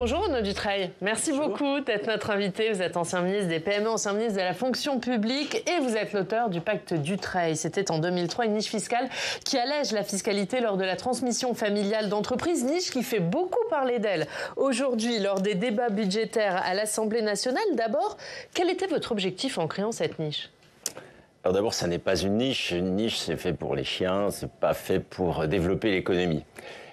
Bonjour Renaud Dutreil, merci beaucoup d'être notre invité. Vous êtes ancien ministre des PME, ancien ministre de la fonction publique et vous êtes l'auteur du pacte Dutreil. C'était en 2003 une niche fiscale qui allège la fiscalité lors de la transmission familiale d'entreprises, niche qui fait beaucoup parler d'elle. Aujourd'hui, lors des débats budgétaires à l'Assemblée nationale, d'abord, quel était votre objectif en créant cette niche ? Alors d'abord, ça n'est pas une niche. Une niche, c'est fait pour les chiens, c'est pas fait pour développer l'économie.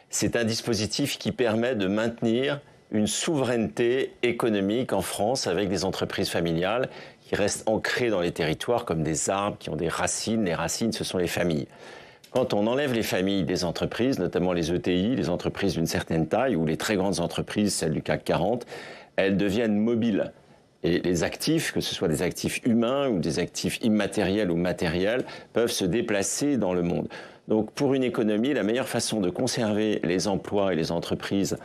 C'est un dispositif qui permet de maintenir une souveraineté économique en France avec des entreprises familiales qui restent ancrées dans les territoires comme des arbres qui ont des racines. Les racines, ce sont les familles. Quand on enlève les familles des entreprises, notamment les ETI, les entreprises d'une certaine taille, ou les très grandes entreprises, celles du CAC 40, elles deviennent mobiles. Et les actifs, que ce soit des actifs humains ou des actifs immatériels ou matériels, peuvent se déplacer dans le monde. Donc pour une économie, la meilleure façon de conserver les emplois et les entreprises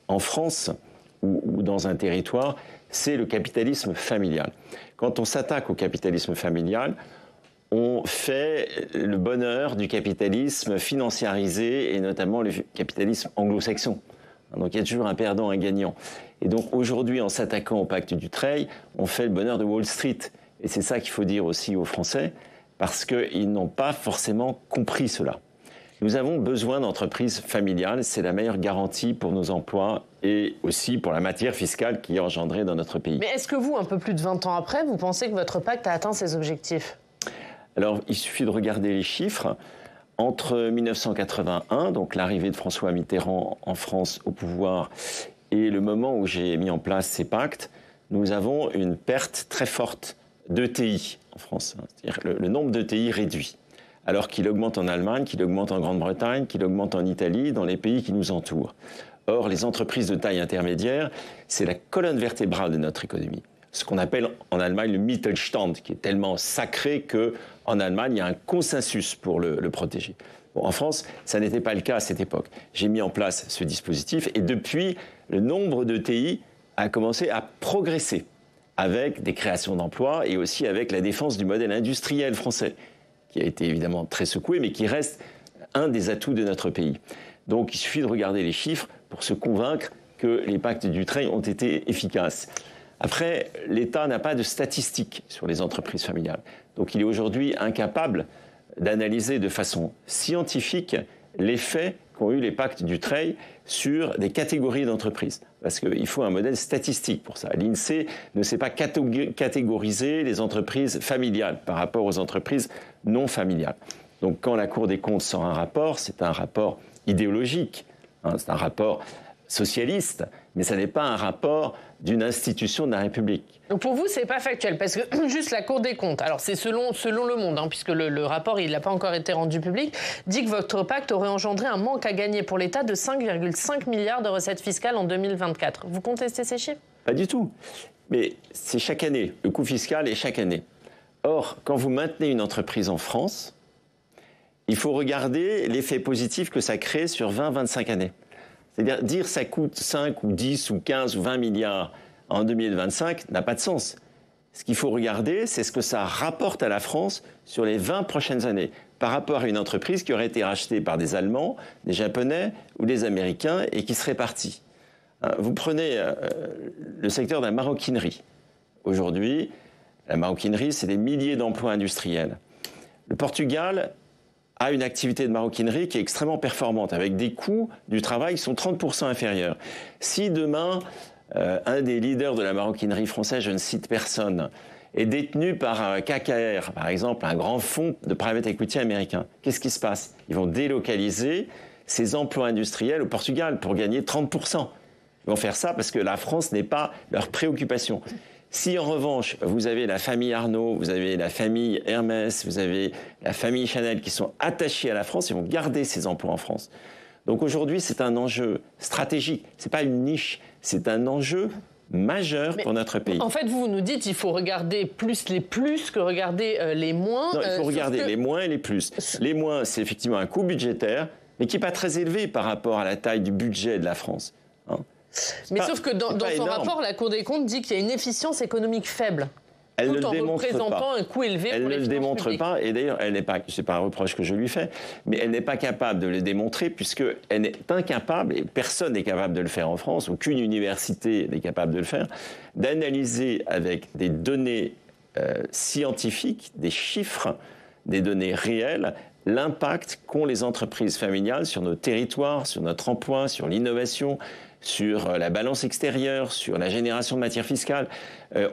en France ou dans un territoire, c'est le capitalisme familial. Quand on s'attaque au capitalisme familial, on fait le bonheur du capitalisme financiarisé et notamment le capitalisme anglo-saxon. Donc il y a toujours un perdant, un gagnant. Et donc aujourd'hui, en s'attaquant au pacte Dutreil, on fait le bonheur de Wall Street. Et c'est ça qu'il faut dire aussi aux Français, parce qu'ils n'ont pas forcément compris cela. Nous avons besoin d'entreprises familiales, c'est la meilleure garantie pour nos emplois et aussi pour la matière fiscale qui est engendrée dans notre pays. Mais est-ce que vous, un peu plus de 20 ans après, vous pensez que votre pacte a atteint ses objectifs ? Alors, il suffit de regarder les chiffres. Entre 1981, donc l'arrivée de François Mitterrand en France au pouvoir, et le moment où j'ai mis en place ces pactes, nous avons une perte très forte d'ETI en France. C'est-à-dire le nombre d'ETI réduit, alors qu'il augmente en Allemagne, qu'il augmente en Grande-Bretagne, qu'il augmente en Italie, dans les pays qui nous entourent. Or, les entreprises de taille intermédiaire, c'est la colonne vertébrale de notre économie. Ce qu'on appelle en Allemagne le Mittelstand, qui est tellement sacré qu'en Allemagne, il y a un consensus pour le protéger. Bon, en France, ça n'était pas le cas à cette époque. J'ai mis en place ce dispositif et depuis, le nombre d'ETI a commencé à progresser avec des créations d'emplois et aussi avec la défense du modèle industriel français, qui a été évidemment très secoué, mais qui reste un des atouts de notre pays. Donc il suffit de regarder les chiffres pour se convaincre que les pactes Dutreil ont été efficaces. Après, l'État n'a pas de statistiques sur les entreprises familiales. Donc il est aujourd'hui incapable d'analyser de façon scientifique l'effet qu'ont eu les pactes Dutreil sur des catégories d'entreprises. Parce qu'il faut un modèle statistique pour ça. L'INSEE ne sait pas catégoriser les entreprises familiales par rapport aux entreprises non familiales. Donc quand la Cour des comptes sort un rapport, c'est un rapport idéologique, c'est un rapport socialiste, mais ça n'est pas un rapport d'une institution de la République. Donc pour vous, c'est pas factuel, parce que juste la Cour des comptes, alors c'est selon Le Monde, puisque le rapport, il n'a pas encore été rendu public, dit que votre pacte aurait engendré un manque à gagner pour l'État de 5,5 milliards de recettes fiscales en 2024. Vous contestez ces chiffres ? Pas du tout. Mais c'est chaque année. Le coût fiscal est chaque année. Or, quand vous maintenez une entreprise en France, il faut regarder l'effet positif que ça crée sur 20-25 années. C'est-à-dire, dire ça coûte 5 ou 10 ou 15 ou 20 milliards en 2025 n'a pas de sens. Ce qu'il faut regarder, c'est ce que ça rapporte à la France sur les 20 prochaines années, par rapport à une entreprise qui aurait été rachetée par des Allemands, des Japonais ou des Américains et qui serait partie. Vous prenez le secteur de la maroquinerie. Aujourd'hui, la maroquinerie, c'est des milliers d'emplois industriels. Le Portugal a une activité de maroquinerie qui est extrêmement performante, avec des coûts du travail qui sont 30% inférieurs. Si demain, un des leaders de la maroquinerie française, je ne cite personne, est détenu par KKR, par exemple, un grand fonds de private equity américain, qu'est-ce qui se passe ? Ils vont délocaliser ces emplois industriels au Portugal pour gagner 30%. Ils vont faire ça parce que la France n'est pas leur préoccupation. Si en revanche, vous avez la famille Arnault, vous avez la famille Hermès, vous avez la famille Chanel qui sont attachés à la France, ils vont garder ces emplois en France. Donc aujourd'hui, c'est un enjeu stratégique. Ce n'est pas une niche, c'est un enjeu majeur pour notre pays. En fait, vous nous dites qu'il faut regarder plus les plus que regarder les moins. Non, il faut regarder les moins et les plus. Les moins, c'est effectivement un coût budgétaire, mais qui n'est pas très élevé par rapport à la taille du budget de la France. Mais sauf que dans son rapport, la Cour des comptes dit qu'il y a une efficience économique faible. tout en représentant un coût élevé pour les finances publiques. Elle ne le démontre pas, et d'ailleurs, elle n'est pas, c'est pas un reproche que je lui fais, mais elle n'est pas capable de le démontrer puisqu'elle est incapable, et personne n'est capable de le faire en France, aucune université n'est capable de le faire, d'analyser avec des données scientifiques, des chiffres, des données réelles, l'impact qu'ont les entreprises familiales sur nos territoires, sur notre emploi, sur l'innovation, sur la balance extérieure, sur la génération de matière fiscale.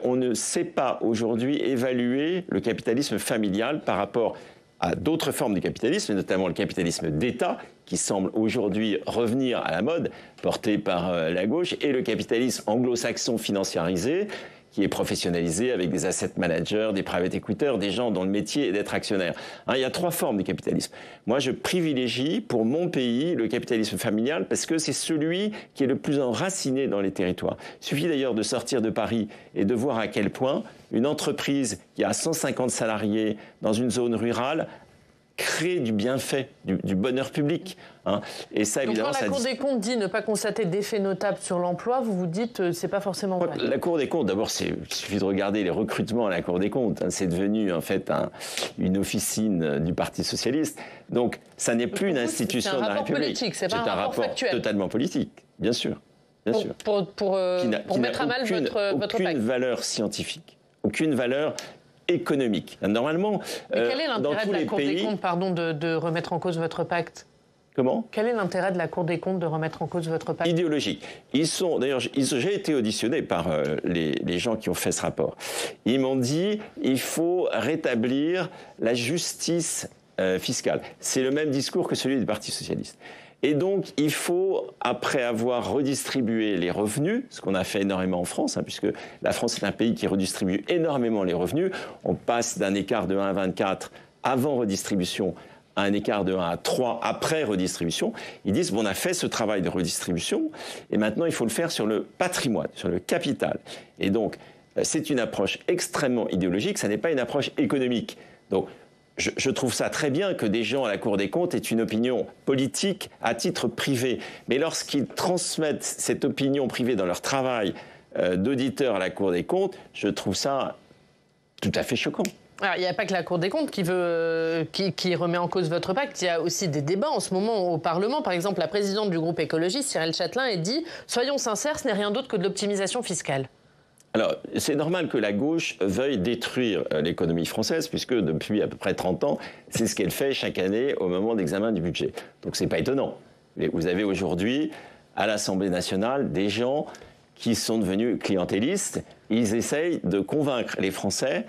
On ne sait pas aujourd'hui évaluer le capitalisme familial par rapport à d'autres formes de capitalisme, et notamment le capitalisme d'État, qui semble aujourd'hui revenir à la mode, porté par la gauche, et le capitalisme anglo-saxon financiarisé, qui est professionnalisé avec des asset managers, des private equiteurs, des gens dont le métier est d'être actionnaire. Hein, il y a 3 formes de capitalisme. Moi, je privilégie pour mon pays le capitalisme familial parce que c'est celui qui est le plus enraciné dans les territoires. Il suffit d'ailleurs de sortir de Paris et de voir à quel point une entreprise qui a 150 salariés dans une zone rurale crée du bienfait, du bonheur public. Hein. Et ça, donc évidemment, quand la Cour des comptes dit ne pas constater d'effet notable sur l'emploi, vous vous dites c'est pas forcément vrai. La Cour des comptes, d'abord, il suffit de regarder les recrutements à la Cour des comptes. Hein. C'est devenu en fait une officine du Parti socialiste. Donc, ça n'est plus une institution de la République. C'est un rapport factuel. Totalement politique, bien sûr. Bien sûr. Pour mettre à mal votre aucune valeur scientifique, aucune valeur économique. Normalement, mais quel est l'intérêt de la Cour des comptes, de remettre en cause votre pacte ? Comment ? Quel est l'intérêt de la Cour des comptes de remettre en cause votre pacte ? Idéologique. D'ailleurs, j'ai été auditionné par les gens qui ont fait ce rapport. Ils m'ont dit il faut rétablir la justice fiscale. C'est le même discours que celui du Parti socialiste. Et donc, il faut, après avoir redistribué les revenus, ce qu'on a fait énormément en France, hein, puisque la France est un pays qui redistribue énormément les revenus, on passe d'un écart de 1 à 24 avant redistribution à un écart de 1 à 3 après redistribution. Ils disent, bon, on a fait ce travail de redistribution, et maintenant, il faut le faire sur le patrimoine, sur le capital. Et donc, c'est une approche extrêmement idéologique, ça n'est pas une approche économique. Donc, je trouve ça très bien que des gens à la Cour des comptes aient une opinion politique à titre privé. Mais lorsqu'ils transmettent cette opinion privée dans leur travail d'auditeur à la Cour des comptes, je trouve ça tout à fait choquant. Alors, il n'y a pas que la Cour des comptes qui remet en cause votre pacte. Il y a aussi des débats en ce moment au Parlement. Par exemple, la présidente du groupe écologiste, Cyril Châtelain, a dit « Soyons sincères, ce n'est rien d'autre que de l'optimisation fiscale ». Alors, c'est normal que la gauche veuille détruire l'économie française, puisque depuis à peu près 30 ans, c'est ce qu'elle fait chaque année au moment d'examen du budget. Donc, c'est pas étonnant. Vous avez aujourd'hui, à l'Assemblée nationale, des gens qui sont devenus clientélistes. Ils essayent de convaincre les Français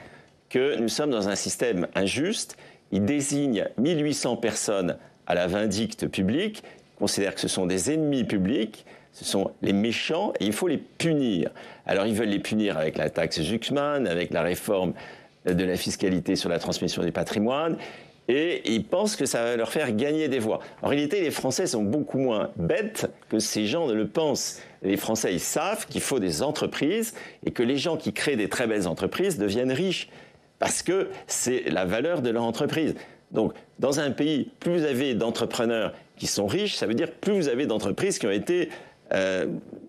que nous sommes dans un système injuste. Ils désignent 1800 personnes à la vindicte publique, considèrent que ce sont des ennemis publics, ce sont les méchants, et il faut les punir. Alors, ils veulent les punir avec la taxe Glucksmann, avec la réforme de la fiscalité sur la transmission du patrimoine, et ils pensent que ça va leur faire gagner des voix. En réalité, les Français sont beaucoup moins bêtes que ces gens ne le pensent. Les Français, ils savent qu'il faut des entreprises, et que les gens qui créent des très belles entreprises deviennent riches, parce que c'est la valeur de leur entreprise. Donc, dans un pays, plus vous avez d'entrepreneurs qui sont riches, ça veut dire plus vous avez d'entreprises qui ont été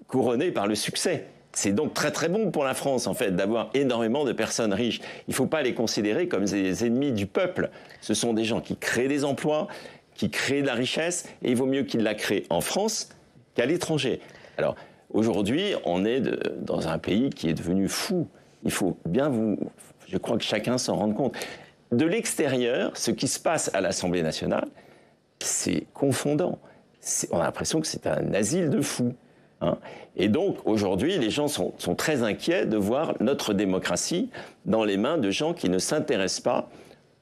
couronnées par le succès. C'est donc très très bon pour la France, en fait, d'avoir énormément de personnes riches. Il ne faut pas les considérer comme des ennemis du peuple. Ce sont des gens qui créent des emplois, qui créent de la richesse, et il vaut mieux qu'ils la créent en France qu'à l'étranger. Alors, aujourd'hui, on est dans un pays qui est devenu fou. Il faut bien je crois que chacun s'en rende compte. De l'extérieur, ce qui se passe à l'Assemblée nationale, c'est confondant. On a l'impression que c'est un asile de fous. Hein. Et donc, aujourd'hui, les gens sont très inquiets de voir notre démocratie dans les mains de gens qui ne s'intéressent pas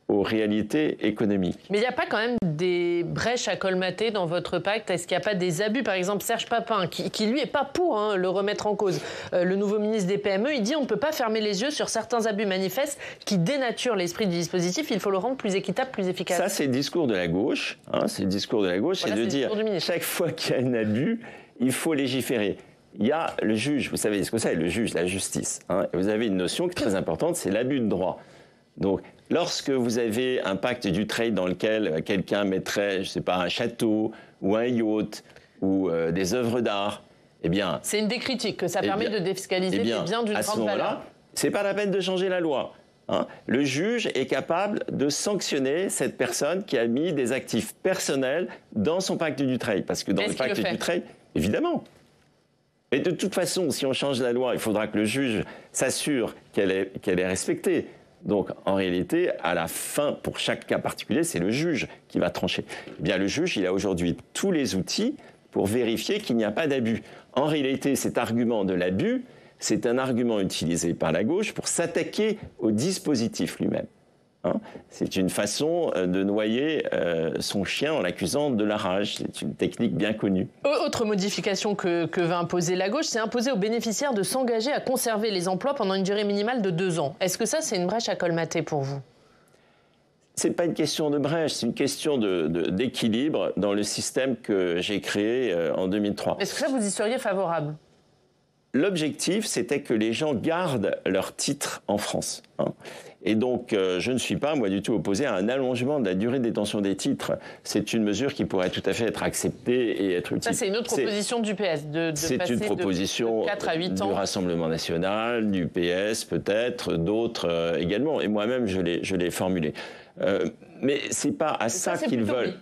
aux réalités économiques. Mais il n'y a pas quand même des brèches à colmater dans votre pacte? Est-ce qu'il n'y a pas des abus? Par exemple, Serge Papin, qui lui, n'est pas pour le remettre en cause. Le nouveau ministre des PME, il dit on ne peut pas fermer les yeux sur certains abus manifestes qui dénaturent l'esprit du dispositif. Il faut le rendre plus équitable, plus efficace. Ça, c'est le discours de la gauche. Hein, c'est le discours de la gauche, voilà, c'est de dire chaque fois qu'il y a un abus, il faut légiférer. Il y a le juge, vous savez ce que c'est, le juge, la justice. Hein, et vous avez une notion qui est très importante, c'est l'abus de droit. Donc, lorsque vous avez un pacte du trade dans lequel quelqu'un mettrait, je ne sais pas, un château ou un yacht ou des œuvres d'art, eh bien... C'est une des critiques, que ça permet de défiscaliser des biens d'une grande valeur. c'est pas la peine de changer la loi. Hein. Le juge est capable de sanctionner cette personne qui a mis des actifs personnels dans son pacte Dutreil. Parce que dans le pacte Dutreil, évidemment. Et de toute façon, si on change la loi, il faudra que le juge s'assure qu'elle est respectée. Donc, en réalité, à la fin, pour chaque cas particulier, c'est le juge qui va trancher. Eh bien, le juge, il a aujourd'hui tous les outils pour vérifier qu'il n'y a pas d'abus. En réalité, cet argument de l'abus, c'est un argument utilisé par la gauche pour s'attaquer au dispositif lui-même. Hein, c'est une façon de noyer son chien en l'accusant de la rage. C'est une technique bien connue. Autre modification que va imposer la gauche, c'est imposer aux bénéficiaires de s'engager à conserver les emplois pendant une durée minimale de 2 ans. Est-ce que ça, c'est une brèche à colmater pour vous? Ce n'est pas une question de brèche, c'est une question d'équilibre dans le système que j'ai créé en 2003. Est-ce que ça, vous y seriez favorable? L'objectif, c'était que les gens gardent leur titre en France. Hein. Et donc, je ne suis pas, moi, du tout opposé à un allongement de la durée de détention des titres. C'est une mesure qui pourrait tout à fait être acceptée et être utile. Ça, c'est une autre proposition du PS, de passer une proposition de 4 à 8 ans. Du Rassemblement national, du PS peut-être, d'autres également. Et moi-même, je l'ai formulé. Mais ce n'est pas à ça qu'ils veulent.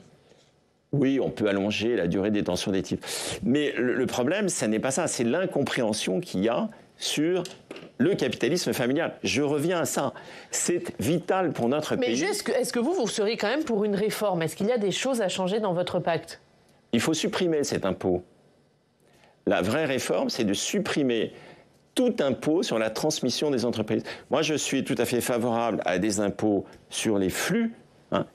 Oui, on peut allonger la durée de détention des titres. Mais le problème, ce n'est pas ça. C'est l'incompréhension qu'il y a sur le capitalisme familial. Je reviens à ça. C'est vital pour notre pays. Mais est-ce que vous seriez quand même pour une réforme? Est-ce qu'il y a des choses à changer dans votre pacte? Il faut supprimer cet impôt. La vraie réforme, c'est de supprimer tout impôt sur la transmission des entreprises. Moi, je suis tout à fait favorable à des impôts sur les flux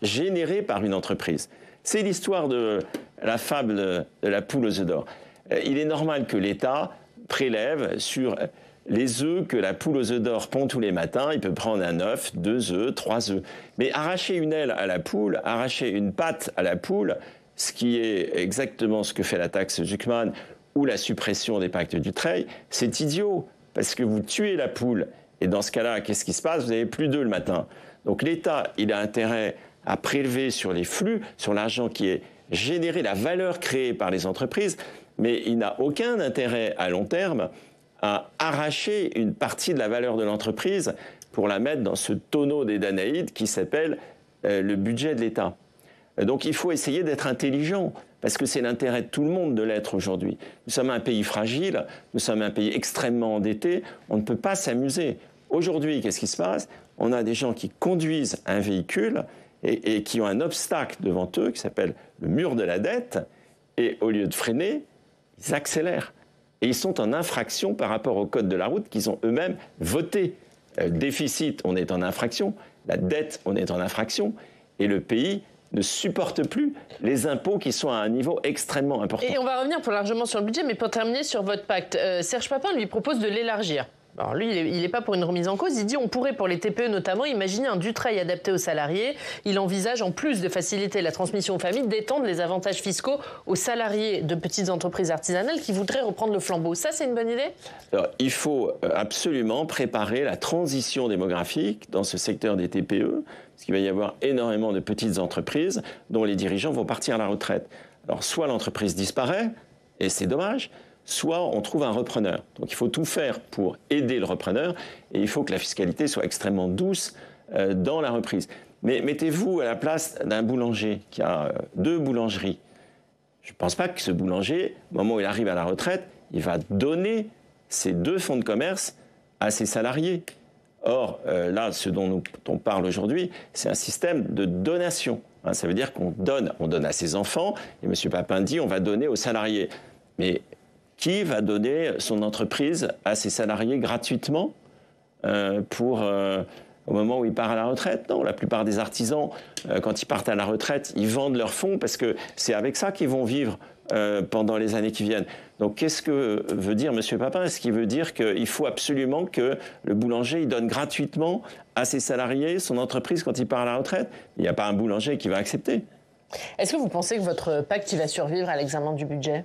générés par une entreprise. C'est l'histoire de la fable de la poule aux œufs d'or. Il est normal que l'État prélève sur les œufs que la poule aux œufs d'or pond tous les matins. Il peut prendre un œuf, 2 œufs, 3 œufs. Mais arracher une aile à la poule, arracher une patte à la poule, ce qui est exactement ce que fait la taxe Zuckman ou la suppression des pactes Dutreil, c'est idiot. Parce que vous tuez la poule. Et dans ce cas-là, qu'est-ce qui se passe? Vous n'avez plus d'œufs le matin. Donc l'État, il a intérêt à prélever sur les flux, sur l'argent qui est généré, la valeur créée par les entreprises, mais il n'a aucun intérêt à long terme à arracher une partie de la valeur de l'entreprise pour la mettre dans ce tonneau des Danaïdes qui s'appelle le budget de l'État. Donc il faut essayer d'être intelligent, parce que c'est l'intérêt de tout le monde de l'être aujourd'hui. Nous sommes un pays fragile, nous sommes un pays extrêmement endetté, on ne peut pas s'amuser. Aujourd'hui, qu'est-ce qui se passe? On a des gens qui conduisent un véhicule et qui ont un obstacle devant eux qui s'appelle le mur de la dette, et au lieu de freiner, ils accélèrent. Et ils sont en infraction par rapport au code de la route qu'ils ont eux-mêmes voté. Le déficit, on est en infraction, la dette, on est en infraction, et le pays ne supporte plus les impôts qui sont à un niveau extrêmement important. Et on va revenir plus largement sur le budget, mais pour terminer sur votre pacte, Serge Papin lui propose de l'élargir. Alors lui, il n'est pas pour une remise en cause. Il dit on pourrait, pour les TPE notamment, imaginer un Dutreil adapté aux salariés. Il envisage, en plus de faciliter la transmission aux familles, d'étendre les avantages fiscaux aux salariés de petites entreprises artisanales qui voudraient reprendre le flambeau. Ça, c'est une bonne idée? Alors, il faut absolument préparer la transition démographique dans ce secteur des TPE, parce qu'il va y avoir énormément de petites entreprises dont les dirigeants vont partir à la retraite. Alors, soit l'entreprise disparaît, et c'est dommage, soit on trouve un repreneur. Donc il faut tout faire pour aider le repreneur et il faut que la fiscalité soit extrêmement douce dans la reprise. Mais mettez-vous à la place d'un boulanger qui a 2 boulangeries. Je ne pense pas que ce boulanger, au moment où il arrive à la retraite, il va donner ces 2 fonds de commerce à ses salariés. Or, là, ce dont on parle aujourd'hui, c'est un système de donation. Ça veut dire qu'on donne à ses enfants, et M. Papin dit on va donner aux salariés. Mais qui va donner son entreprise à ses salariés gratuitement au moment où il part à la retraite? Non, la plupart des artisans, quand ils partent à la retraite, ils vendent leurs fonds parce que c'est avec ça qu'ils vont vivre pendant les années qui viennent. Donc qu'est-ce que veut dire M. Papin? Est-ce qu'il veut dire qu'il faut absolument que le boulanger il donne gratuitement à ses salariés son entreprise quand il part à la retraite? Il n'y a pas un boulanger qui va accepter. Est-ce que vous pensez que votre pacte il va survivre à l'examen du budget?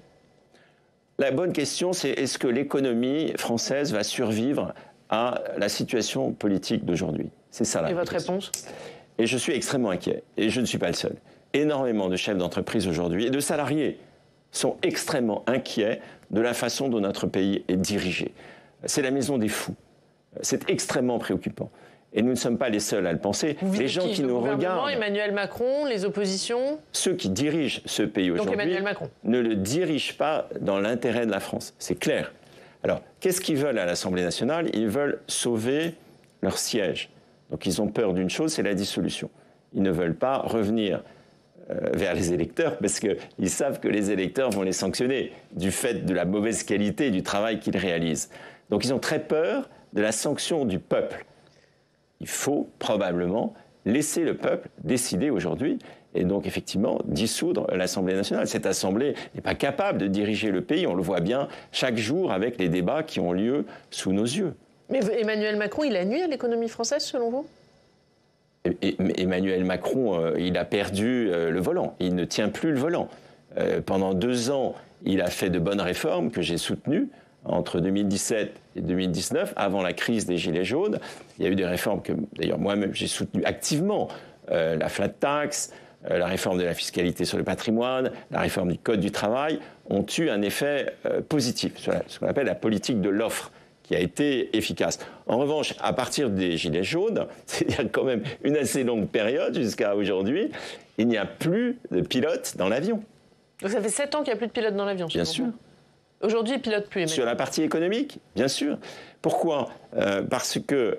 La bonne question, c'est est-ce que l'économie française va survivre à la situation politique d'aujourd'hui? C'est ça la question. Et votre réponse? Et je suis extrêmement inquiet, et je ne suis pas le seul. Énormément de chefs d'entreprise aujourd'hui et de salariés sont extrêmement inquiets de la façon dont notre pays est dirigé. C'est la maison des fous. C'est extrêmement préoccupant. Et nous ne sommes pas les seuls à le penser. Les gens qui nous regardent... Emmanuel Macron, les oppositions... Ceux qui dirigent ce pays aujourd'hui ne le dirigent pas dans l'intérêt de la France. C'est clair. Alors, qu'est-ce qu'ils veulent à l'Assemblée nationale? Ils veulent sauver leur siège. Donc, ils ont peur d'une chose, c'est la dissolution. Ils ne veulent pas revenir vers les électeurs parce qu'ils savent que les électeurs vont les sanctionner du fait de la mauvaise qualité du travail qu'ils réalisent. Donc, ils ont très peur de la sanction du peuple. Il faut probablement laisser le peuple décider aujourd'hui et donc effectivement dissoudre l'Assemblée nationale. Cette Assemblée n'est pas capable de diriger le pays, on le voit bien chaque jour avec les débats qui ont lieu sous nos yeux. Mais Emmanuel Macron, il a nui à l'économie française selon vous? Emmanuel Macron, il a perdu le volant, il ne tient plus le volant. Pendant 2 ans, il a fait de bonnes réformes que j'ai soutenues. Entre 2017 et 2019, avant la crise des Gilets jaunes, il y a eu des réformes que, d'ailleurs, moi-même, j'ai soutenues activement. La flat tax, la réforme de la fiscalité sur le patrimoine, la réforme du Code du travail ont eu un effet positif sur ce qu'on appelle la politique de l'offre, qui a été efficace. En revanche, à partir des Gilets jaunes, c'est-à-dire quand même une assez longue période jusqu'à aujourd'hui, il n'y a plus de pilote dans l'avion. Donc ça fait 7 ans qu'il n'y a plus de pilote dans l'avion. Bien sûr. Aujourd'hui, il pilote plus. Sur la partie économique, bien sûr. Pourquoi? Parce que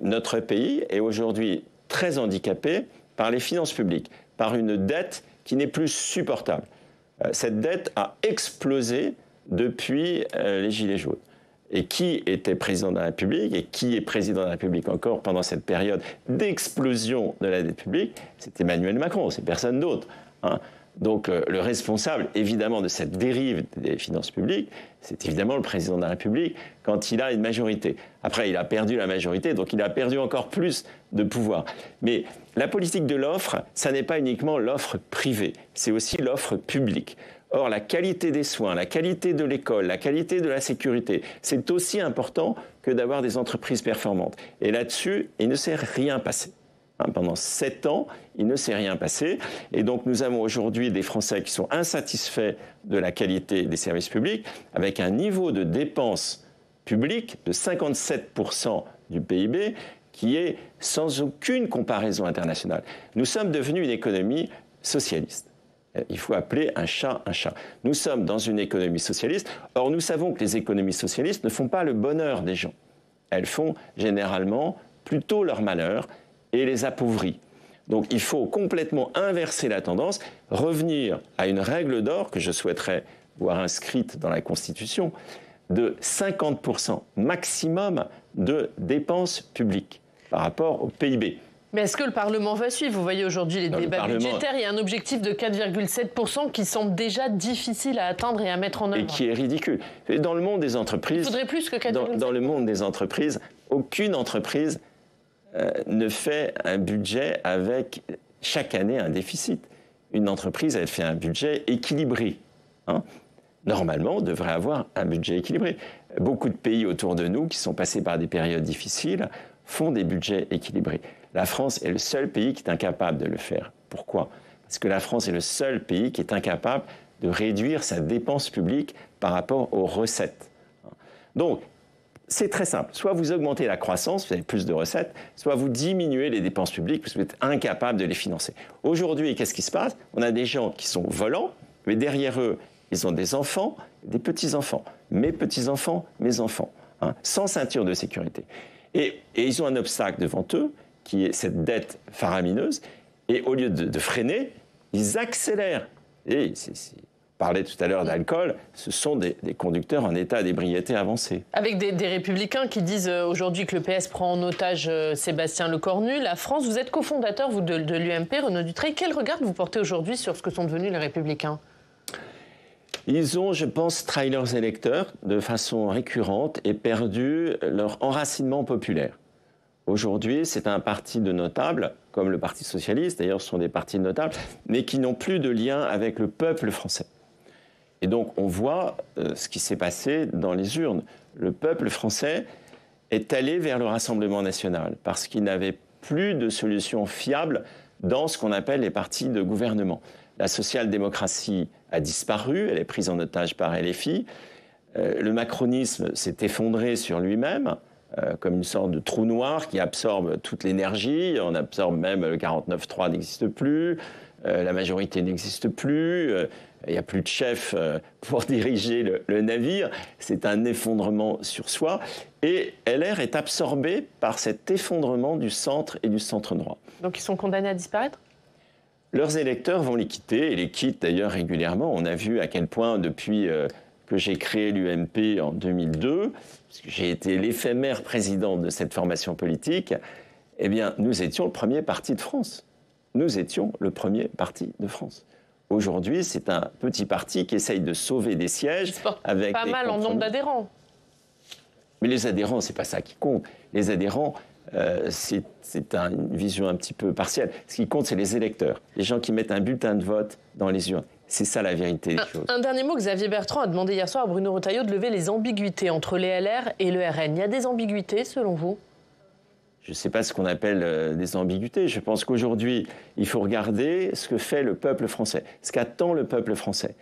notre pays est aujourd'hui très handicapé par les finances publiques, par une dette qui n'est plus supportable. Cette dette a explosé depuis les Gilets jaunes. Et qui était président de la République et qui est président de la République encore pendant cette période d'explosion de la dette publique? C'est Emmanuel Macron, c'est personne d'autre. Donc le responsable, évidemment, de cette dérive des finances publiques, c'est évidemment le président de la République quand il a une majorité. Après, il a perdu la majorité, donc il a perdu encore plus de pouvoir. Mais la politique de l'offre, ça n'est pas uniquement l'offre privée, c'est aussi l'offre publique. Or, la qualité des soins, la qualité de l'école, la qualité de la sécurité, c'est aussi important que d'avoir des entreprises performantes. Et là-dessus, il ne s'est rien passé. Pendant 7 ans, il ne s'est rien passé. Et donc, nous avons aujourd'hui des Français qui sont insatisfaits de la qualité des services publics, avec un niveau de dépenses publiques de 57% du PIB, qui est sans aucune comparaison internationale. Nous sommes devenus une économie socialiste. Il faut appeler un chat un chat. Nous sommes dans une économie socialiste. Or, nous savons que les économies socialistes ne font pas le bonheur des gens. Elles font généralement plutôt leur malheur et les appauvrit. Donc il faut complètement inverser la tendance, revenir à une règle d'or que je souhaiterais voir inscrite dans la Constitution, de 50% maximum de dépenses publiques par rapport au PIB. Mais est-ce que le Parlement va suivre? Vous voyez aujourd'hui les débats budgétaires, il y a un objectif de 4,7% qui semble déjà difficile à atteindre et à mettre en œuvre. Et qui est ridicule. Et dans le monde des entreprises... Il faudrait plus que 4,7%. Dans le monde des entreprises, aucune entreprise ne fait un budget avec chaque année un déficit. Une entreprise, elle fait un budget équilibré. Normalement, on devrait avoir un budget équilibré. Beaucoup de pays autour de nous, qui sont passés par des périodes difficiles, font des budgets équilibrés. La France est le seul pays qui est incapable de le faire. Pourquoi? Parce que la France est le seul pays qui est incapable de réduire sa dépense publique par rapport aux recettes. Donc, c'est très simple. Soit vous augmentez la croissance, vous avez plus de recettes, soit vous diminuez les dépenses publiques parce que vous êtes incapable de les financer. Aujourd'hui, qu'est-ce qui se passe? On a des gens qui sont volants, mais derrière eux, ils ont des enfants, des petits-enfants. Mes petits-enfants, mes enfants, sans ceinture de sécurité. Et ils ont un obstacle devant eux, qui est cette dette faramineuse, et au lieu de freiner, ils accélèrent. Et on parlait tout à l'heure d'alcool, ce sont des conducteurs en état d'ébriété avancée. Avec des républicains qui disent aujourd'hui que le PS prend en otage Sébastien Lecornu, la France, vous êtes cofondateur vous, de l'UMP, Renaud Dutreil. Quel regard vous portez aujourd'hui sur ce que sont devenus les républicains? Ils ont, je pense, trahi leurs électeurs de façon récurrente et perdu leur enracinement populaire. Aujourd'hui, c'est un parti de notables, comme le Parti socialiste, d'ailleurs ce sont des partis de notables, mais qui n'ont plus de lien avec le peuple français. Et donc on voit ce qui s'est passé dans les urnes. Le peuple français est allé vers le Rassemblement national parce qu'il n'avait plus de solution fiable dans ce qu'on appelle les partis de gouvernement. La social-démocratie a disparu, elle est prise en otage par LFI. Le macronisme s'est effondré sur lui-même. comme une sorte de trou noir qui absorbe toute l'énergie. On absorbe même le 49.3 n'existe plus, la majorité n'existe plus, il n'y a plus de chef pour diriger le navire. C'est un effondrement sur soi. Et LR est absorbé par cet effondrement du centre et du centre droit. Donc ils sont condamnés à disparaître ? Leurs électeurs vont les quitter, et les quittent d'ailleurs régulièrement. On a vu à quel point, depuis que j'ai créé l'UMP en 2002, parce que j'ai été l'éphémère président de cette formation politique, eh bien, nous étions le premier parti de France. Nous étions le premier parti de France. Aujourd'hui, c'est un petit parti qui essaye de sauver des sièges avec pas mal en nombre d'adhérents. Mais les adhérents, c'est pas ça qui compte. Les adhérents, c'est une vision un petit peu partielle. Ce qui compte, c'est les électeurs, les gens qui mettent un bulletin de vote dans les urnes. C'est ça la vérité des choses. Un dernier mot, Xavier Bertrand a demandé hier soir à Bruno Retailleau de lever les ambiguïtés entre les LR et le RN. Il y a des ambiguïtés, selon vous ? Je ne sais pas ce qu'on appelle des ambiguïtés. Je pense qu'aujourd'hui, il faut regarder ce que fait le peuple français, ce qu'attend le peuple français.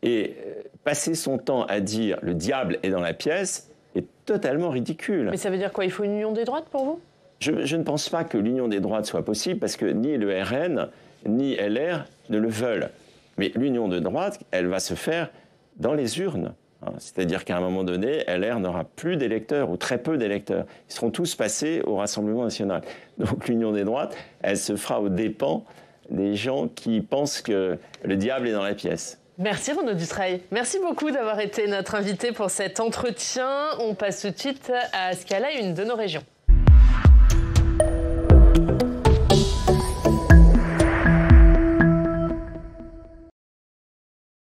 Et passer son temps à dire « le diable est dans la pièce » est totalement ridicule. Mais ça veut dire quoi ? Il faut une union des droites pour vous ? Je ne pense pas que l'union des droites soit possible parce que ni le RN ni LR ne le veulent. Mais l'union de droite, elle va se faire dans les urnes. C'est-à-dire qu'à un moment donné, LR n'aura plus d'électeurs ou très peu d'électeurs. Ils seront tous passés au Rassemblement national. Donc l'union des droites, elle se fera aux dépens des gens qui pensent que le diable est dans la pièce. Merci Renaud Dutreil. Merci beaucoup d'avoir été notre invité pour cet entretien. On passe tout de suite à ce qu'elle a une de nos régions.